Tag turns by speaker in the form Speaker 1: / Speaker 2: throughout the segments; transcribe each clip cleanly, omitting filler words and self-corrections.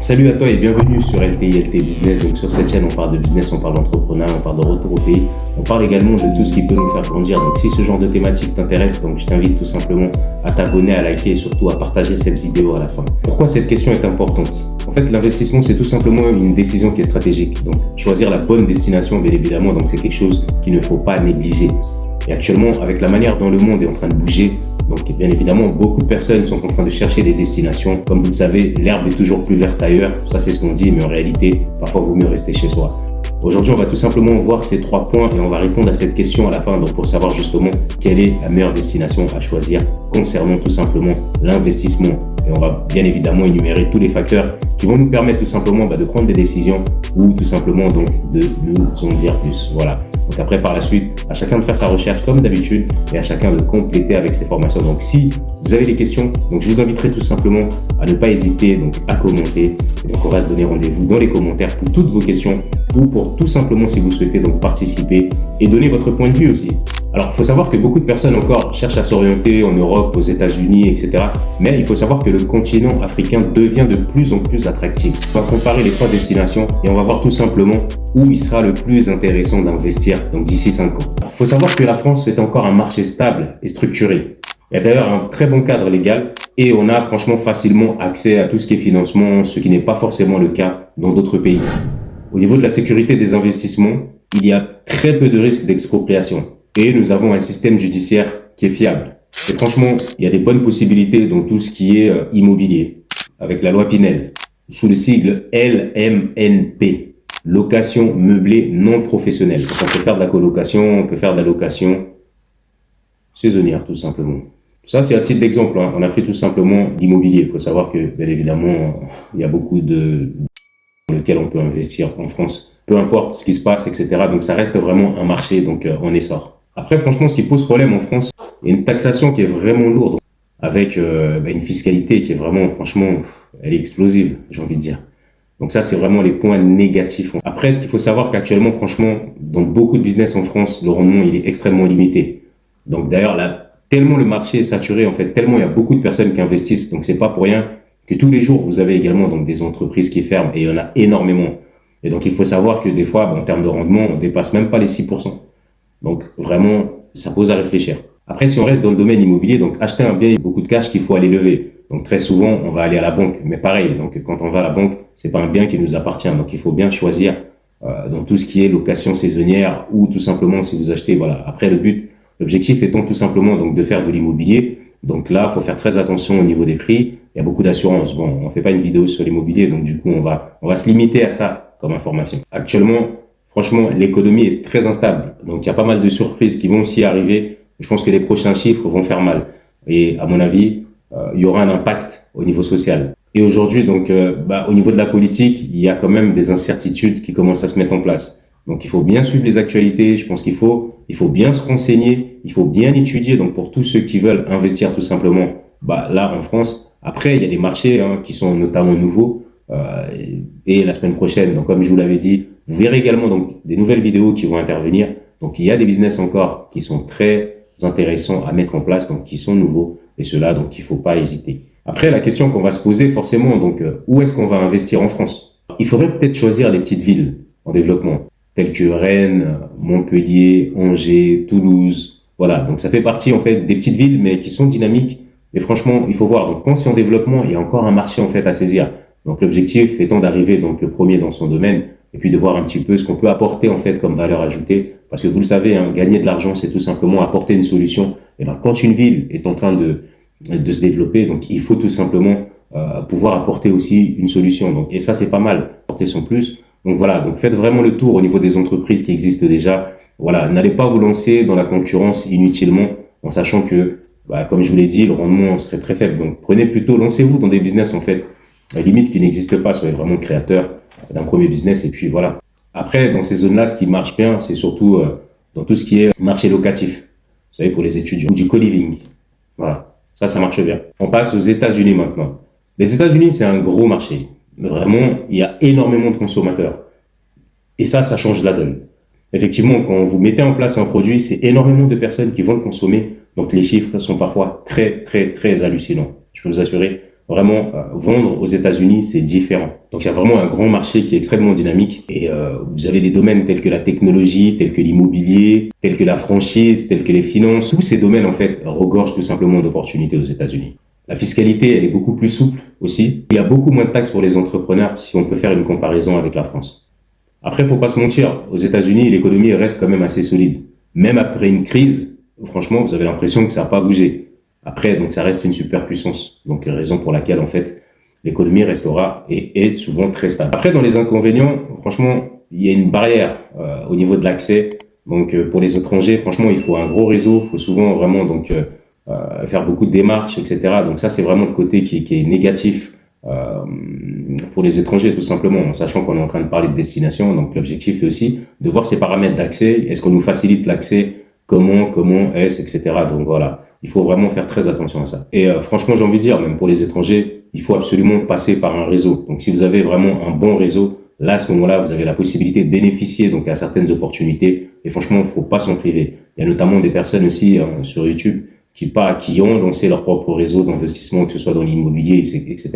Speaker 1: Salut à toi et bienvenue sur LTI Business. Donc sur cette chaîne, on parle de business, on parle d'entrepreneuriat, on parle de retour au pays. On parle également de tout ce qui peut nous faire grandir. Donc si ce genre de thématique t'intéresse, donc je t'invite tout simplement à t'abonner, à liker et surtout à partager cette vidéo à la fin. Pourquoi cette question est importante? En fait, l'investissement, c'est tout simplement une décision qui est stratégique. Donc choisir la bonne destination, bien évidemment, donc c'est quelque chose qu'il ne faut pas négliger. Et actuellement, avec la manière dont le monde est en train de bouger, donc bien évidemment, beaucoup de personnes sont en train de chercher des destinations. Comme vous le savez, l'herbe est toujours plus verte ailleurs. Ça, c'est ce qu'on dit, mais en réalité, parfois, il vaut mieux rester chez soi. Aujourd'hui, on va tout simplement voir ces 3 points et on va répondre à cette question à la fin, donc pour savoir justement quelle est la meilleure destination à choisir concernant tout simplement l'investissement. Et on va bien évidemment énumérer tous les facteurs qui vont nous permettre tout simplement de prendre des décisions ou tout simplement donc de nous en dire plus. Voilà. Donc après, par la suite, à chacun de faire sa recherche comme d'habitude et à chacun de compléter avec ses formations. Donc si vous avez des questions, donc je vous inviterai tout simplement à ne pas hésiter donc à commenter. Et donc on va se donner rendez-vous dans les commentaires pour toutes vos questions ou pour tout simplement si vous souhaitez donc participer et donner votre point de vue aussi. Alors, il faut savoir que beaucoup de personnes encore cherchent à s'orienter en Europe, aux États-Unis, etc. Mais il faut savoir que le continent africain devient de plus en plus attractif. On va comparer les 3 destinations et on va voir tout simplement où il sera le plus intéressant d'investir donc d'ici 5 ans. Il faut savoir que la France est encore un marché stable et structuré. Il y a d'ailleurs un très bon cadre légal et on a franchement facilement accès à tout ce qui est financement, ce qui n'est pas forcément le cas dans d'autres pays. Au niveau de la sécurité des investissements, il y a très peu de risques d'expropriation. Et nous avons un système judiciaire qui est fiable. Et franchement, il y a des bonnes possibilités dans tout ce qui est immobilier. Avec la loi Pinel, sous le sigle LMNP, location meublée non professionnelle. Donc, on peut faire de la colocation, on peut faire de la location saisonnière, tout simplement. Ça, c'est un titre d'exemple. On a pris tout simplement l'immobilier. Il faut savoir que, bien évidemment, il y a beaucoup dans lequel on peut investir en France. Peu importe ce qui se passe, etc. Donc, ça reste vraiment un marché donc en essor. Après, franchement, ce qui pose problème en France, il y a une taxation qui est vraiment lourde, avec une fiscalité qui est vraiment, franchement, elle est explosive, j'ai envie de dire. Donc ça, c'est vraiment les points négatifs. Après, ce qu'il faut savoir qu'actuellement, franchement, dans beaucoup de business en France, le rendement, il est extrêmement limité. Donc d'ailleurs, là, tellement le marché est saturé, en fait, tellement il y a beaucoup de personnes qui investissent. Donc c'est pas pour rien que tous les jours, vous avez également donc des entreprises qui ferment, et il y en a énormément. Et donc, il faut savoir que des fois, en termes de rendement, on dépasse même pas les 6%. Donc, vraiment, ça pose à réfléchir. Après, si on reste dans le domaine immobilier, donc acheter un bien, il y a beaucoup de cash qu'il faut aller lever. Donc, très souvent, on va aller à la banque. Mais pareil, donc quand on va à la banque, c'est pas un bien qui nous appartient. Donc, il faut bien choisir dans tout ce qui est location saisonnière ou tout simplement si vous achetez, voilà. Après, l'objectif étant tout simplement donc de faire de l'immobilier. Donc là, il faut faire très attention au niveau des prix. Il y a beaucoup d'assurance. Bon, on fait pas une vidéo sur l'immobilier, donc du coup, on va se limiter à ça comme information. Actuellement, franchement, l'économie est très instable. Donc, il y a pas mal de surprises qui vont aussi arriver. Je pense que les prochains chiffres vont faire mal. Et à mon avis, il y aura un impact au niveau social. Et aujourd'hui, donc, au niveau de la politique, il y a quand même des incertitudes qui commencent à se mettre en place. Donc, il faut bien suivre les actualités. Je pense qu'il faut bien se renseigner. Il faut bien étudier. Donc, pour tous ceux qui veulent investir tout simplement, là, en France. Après, il y a des marchés qui sont notamment nouveaux. Et la semaine prochaine, donc comme je vous l'avais dit, vous verrez également donc des nouvelles vidéos qui vont intervenir. Donc il y a des business encore qui sont très intéressants à mettre en place, donc qui sont nouveaux et ceux-là, donc il faut pas hésiter. Après, la question qu'on va se poser forcément, donc où est-ce qu'on va investir en France? Il faudrait peut-être choisir les petites villes en développement, telles que Rennes, Montpellier, Angers, Toulouse. Voilà, donc ça fait partie en fait des petites villes mais qui sont dynamiques. Mais franchement, il faut voir. Donc quand c'est en développement, il y a encore un marché en fait à saisir. Donc l'objectif étant d'arriver donc le premier dans son domaine et puis de voir un petit peu ce qu'on peut apporter en fait comme valeur ajoutée. Parce que vous le savez, gagner de l'argent, c'est tout simplement apporter une solution. Et quand une ville est en train de se développer, donc il faut tout simplement pouvoir apporter aussi une solution. Donc et ça c'est pas mal, apporter son plus. Donc voilà, donc faites vraiment le tour au niveau des entreprises qui existent déjà. Voilà, n'allez pas vous lancer dans la concurrence inutilement en sachant que comme je vous l'ai dit, le rendement serait très faible. Donc lancez-vous dans des business en fait limite qui n'existe pas, soyez vraiment créateur d'un premier business et puis voilà. Après, dans ces zones-là, ce qui marche bien, c'est surtout dans tout ce qui est marché locatif. Vous savez, pour les étudiants, du co-living. Voilà, ça marche bien. On passe aux États-Unis maintenant. Les États-Unis, c'est un gros marché. Vraiment, il y a énormément de consommateurs. Et ça change la donne. Effectivement, quand vous mettez en place un produit, c'est énormément de personnes qui vont le consommer. Donc, les chiffres sont parfois très, très, très hallucinants. Je peux vous assurer. vraiment, vendre aux États-Unis, c'est différent. Donc, il y a vraiment un grand marché qui est extrêmement dynamique et vous avez des domaines tels que la technologie, tels que l'immobilier, tels que la franchise, tels que les finances. Tous ces domaines, en fait, regorgent tout simplement d'opportunités aux États-Unis. La fiscalité, elle est beaucoup plus souple aussi. Il y a beaucoup moins de taxes pour les entrepreneurs si on peut faire une comparaison avec la France. Après, faut pas se mentir, aux États-Unis, l'économie reste quand même assez solide. Même après une crise, franchement, vous avez l'impression que ça n'a pas bougé. Après, donc ça reste une superpuissance. Donc, raison pour laquelle, en fait, l'économie restera et est souvent très stable. Après, dans les inconvénients, franchement, il y a une barrière au niveau de l'accès. Donc, pour les étrangers, franchement, il faut un gros réseau. Il faut souvent vraiment faire beaucoup de démarches, etc. Donc, ça, c'est vraiment le côté qui est négatif pour les étrangers, tout simplement, en sachant qu'on est en train de parler de destination. Donc, l'objectif est aussi de voir ces paramètres d'accès. Est-ce qu'on nous facilite l'accès? Comment est-ce, etc. Donc, voilà. Il faut vraiment faire très attention à ça. Et franchement, j'ai envie de dire, même pour les étrangers, il faut absolument passer par un réseau. Donc, si vous avez vraiment un bon réseau, là, à ce moment-là, vous avez la possibilité de bénéficier donc à certaines opportunités. Et franchement, il faut pas s'en priver. Il y a notamment des personnes aussi sur YouTube qui ont lancé leur propre réseau d'investissement, que ce soit dans l'immobilier, etc.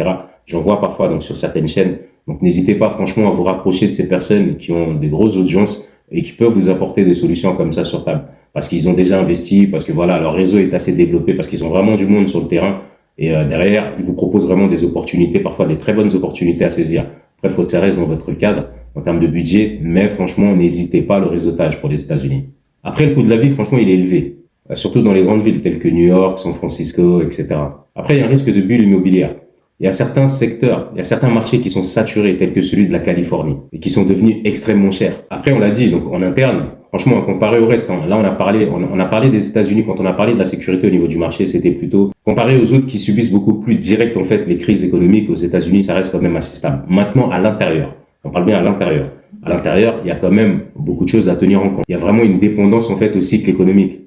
Speaker 1: J'en vois parfois donc sur certaines chaînes. Donc, n'hésitez pas franchement à vous rapprocher de ces personnes qui ont des grosses audiences et qui peuvent vous apporter des solutions comme ça sur table. Parce qu'ils ont déjà investi, parce que voilà, leur réseau est assez développé, parce qu'ils ont vraiment du monde sur le terrain. Et derrière, ils vous proposent vraiment des opportunités, parfois des très bonnes opportunités à saisir. Après, il faut que ça reste dans votre cadre, en termes de budget, mais franchement, n'hésitez pas le réseautage pour les États-Unis. Après, le coût de la vie, franchement, il est élevé. Surtout dans les grandes villes telles que New York, San Francisco, etc. Après, il y a un risque de bulle immobilière. Il y a certains secteurs, il y a certains marchés qui sont saturés, tels que celui de la Californie, et qui sont devenus extrêmement chers. Après, on l'a dit, donc en interne, franchement, comparé au reste, là on a parlé des États-Unis quand on a parlé de la sécurité au niveau du marché, c'était plutôt comparé aux autres qui subissent beaucoup plus direct en fait les crises économiques. Aux États-Unis, ça reste quand même assez stable. Maintenant, à l'intérieur, on parle bien à l'intérieur. À l'intérieur, il y a quand même beaucoup de choses à tenir en compte. Il y a vraiment une dépendance en fait au cycle économique.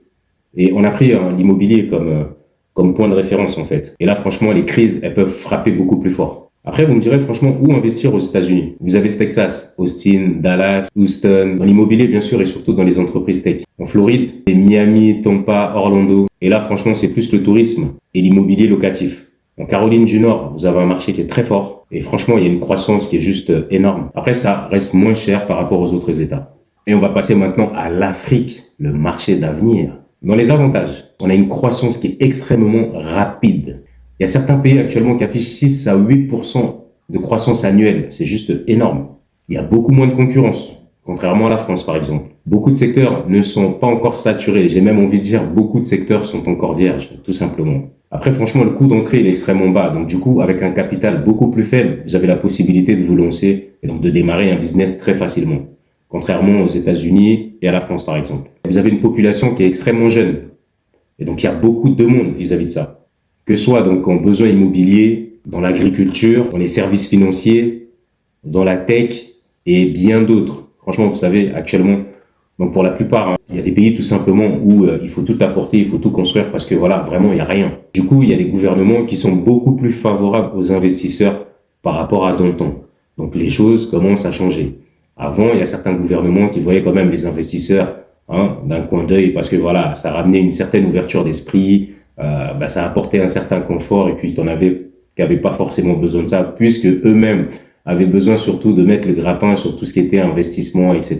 Speaker 1: Et on a pris l'immobilier comme point de référence en fait. Et là, franchement, les crises, elles peuvent frapper beaucoup plus fort. Après, vous me direz franchement où investir aux États-Unis. Vous avez le Texas, Austin, Dallas, Houston, dans l'immobilier bien sûr et surtout dans les entreprises tech. En Floride, c'est Miami, Tampa, Orlando. Et là, franchement, c'est plus le tourisme et l'immobilier locatif. En Caroline du Nord, vous avez un marché qui est très fort. Et franchement, il y a une croissance qui est juste énorme. Après, ça reste moins cher par rapport aux autres États. Et on va passer maintenant à l'Afrique, le marché d'avenir. Dans les avantages, on a une croissance qui est extrêmement rapide. Il y a certains pays actuellement qui affichent 6 à 8% de croissance annuelle. C'est juste énorme. Il y a beaucoup moins de concurrence, contrairement à la France par exemple. Beaucoup de secteurs ne sont pas encore saturés. J'ai même envie de dire beaucoup de secteurs sont encore vierges, tout simplement. Après, franchement, le coût d'entrée il est extrêmement bas. Donc du coup, avec un capital beaucoup plus faible, vous avez la possibilité de vous lancer et donc de démarrer un business très facilement. Contrairement aux États-Unis et à la France, par exemple. Vous avez une population qui est extrêmement jeune. Et donc, il y a beaucoup de demandes vis-à-vis de ça. Que ce soit donc en besoin immobilier, dans l'agriculture, dans les services financiers, dans la tech et bien d'autres. Franchement, vous savez, actuellement, donc pour la plupart, il y a des pays tout simplement où il faut tout apporter, il faut tout construire parce que voilà, vraiment, il n'y a rien. Du coup, il y a des gouvernements qui sont beaucoup plus favorables aux investisseurs par rapport à dans le temps. Donc, les choses commencent à changer. Avant, il y a certains gouvernements qui voyaient quand même les investisseurs d'un coin d'œil parce que voilà, ça ramenait une certaine ouverture d'esprit, ça apportait un certain confort et puis t'en avais qui n'avaient pas forcément besoin de ça puisque eux-mêmes avaient besoin surtout de mettre le grappin sur tout ce qui était investissement, etc.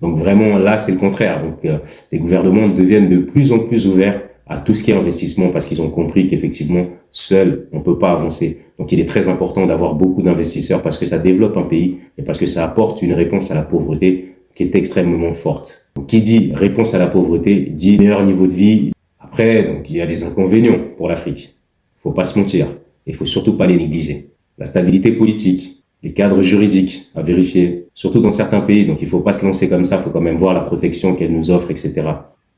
Speaker 1: Donc vraiment là, c'est le contraire. Donc les gouvernements deviennent de plus en plus ouverts à tout ce qui est investissement parce qu'ils ont compris qu'effectivement, seul, on peut pas avancer. Donc, il est très important d'avoir beaucoup d'investisseurs parce que ça développe un pays et parce que ça apporte une réponse à la pauvreté qui est extrêmement forte. Donc, qui dit réponse à la pauvreté dit meilleur niveau de vie. Après, donc, il y a des inconvénients pour l'Afrique. Faut pas se mentir. Il faut surtout pas les négliger. La stabilité politique, les cadres juridiques à vérifier, surtout dans certains pays. Donc, il faut pas se lancer comme ça. Il faut quand même voir la protection qu'elle nous offre, etc.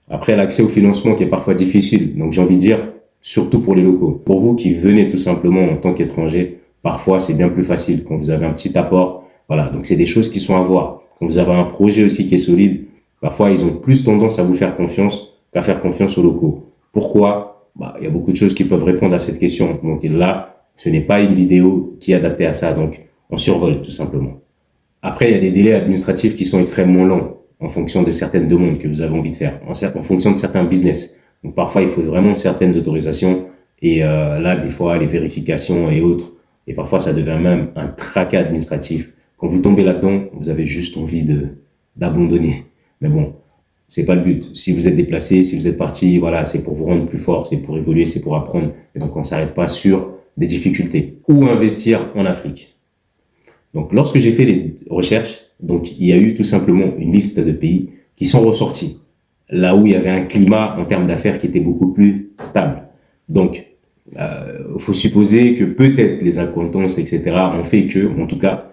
Speaker 1: Après, l'accès au financement qui est parfois difficile. Donc, j'ai envie de dire, surtout pour les locaux. Pour vous qui venez tout simplement en tant qu'étranger, parfois, c'est bien plus facile quand vous avez un petit apport. Voilà. Donc, c'est des choses qui sont à voir. Quand vous avez un projet aussi qui est solide, parfois, ils ont plus tendance à vous faire confiance qu'à faire confiance aux locaux. Pourquoi? Il y a beaucoup de choses qui peuvent répondre à cette question. Donc, là, ce n'est pas une vidéo qui est adaptée à ça. Donc, on survole tout simplement. Après, il y a des délais administratifs qui sont extrêmement longs en fonction de certaines demandes que vous avez envie de faire, en fonction de certains business. Donc parfois, il faut vraiment certaines autorisations Et là, des fois, les vérifications et autres, et parfois ça devient même un tracas administratif. Quand vous tombez là-dedans, vous avez juste envie d'abandonner. Mais bon, c'est pas le but. Si vous êtes déplacé, si vous êtes parti, voilà, c'est pour vous rendre plus fort, c'est pour évoluer, c'est pour apprendre. Et donc, on s'arrête pas sur des difficultés. Où investir en Afrique? Donc, lorsque j'ai fait les recherches, donc, il y a eu tout simplement une liste de pays qui sont ressortis. Là où il y avait un climat en termes d'affaires qui était beaucoup plus stable. Donc, faut supposer que peut-être les accointances, etc., ont fait que, en tout cas,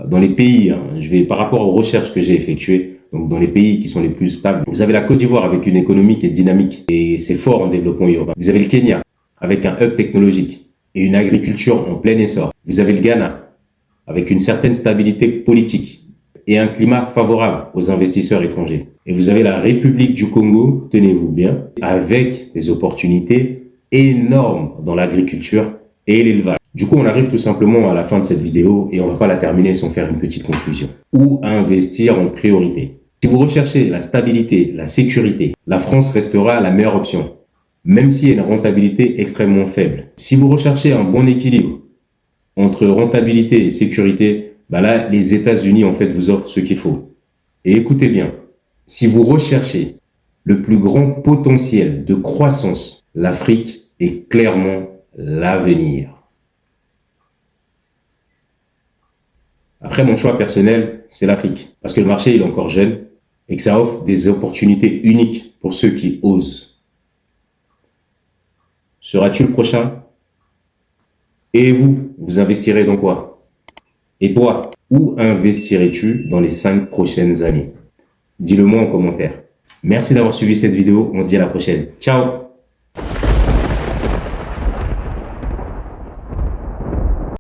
Speaker 1: dans les pays, hein, par rapport aux recherches que j'ai effectuées, donc dans les pays qui sont les plus stables, vous avez la Côte d'Ivoire avec une économie qui est dynamique et c'est fort en développement urbain. Vous avez le Kenya avec un hub technologique et une agriculture en plein essor. Vous avez le Ghana avec une certaine stabilité politique et un climat favorable aux investisseurs étrangers. Et vous avez la République du Congo, tenez-vous bien, avec des opportunités énormes dans l'agriculture et l'élevage. Du coup, on arrive tout simplement à la fin de cette vidéo et on va pas la terminer sans faire une petite conclusion. Où investir en priorité? Si vous recherchez la stabilité, la sécurité, la France restera la meilleure option, même s'il y a une rentabilité extrêmement faible. Si vous recherchez un bon équilibre entre rentabilité et sécurité, bah là, les États-Unis, en fait, vous offrent ce qu'il faut. Et écoutez bien, si vous recherchez le plus grand potentiel de croissance, l'Afrique est clairement l'avenir. Après, mon choix personnel, c'est l'Afrique. Parce que le marché, il est encore jeune et que ça offre des opportunités uniques pour ceux qui osent. Seras-tu le prochain? Et vous, vous investirez dans quoi? Et toi, où investirais-tu dans les 5 prochaines années? Dis-le moi en commentaire. Merci d'avoir suivi cette vidéo. On se dit à la prochaine. Ciao!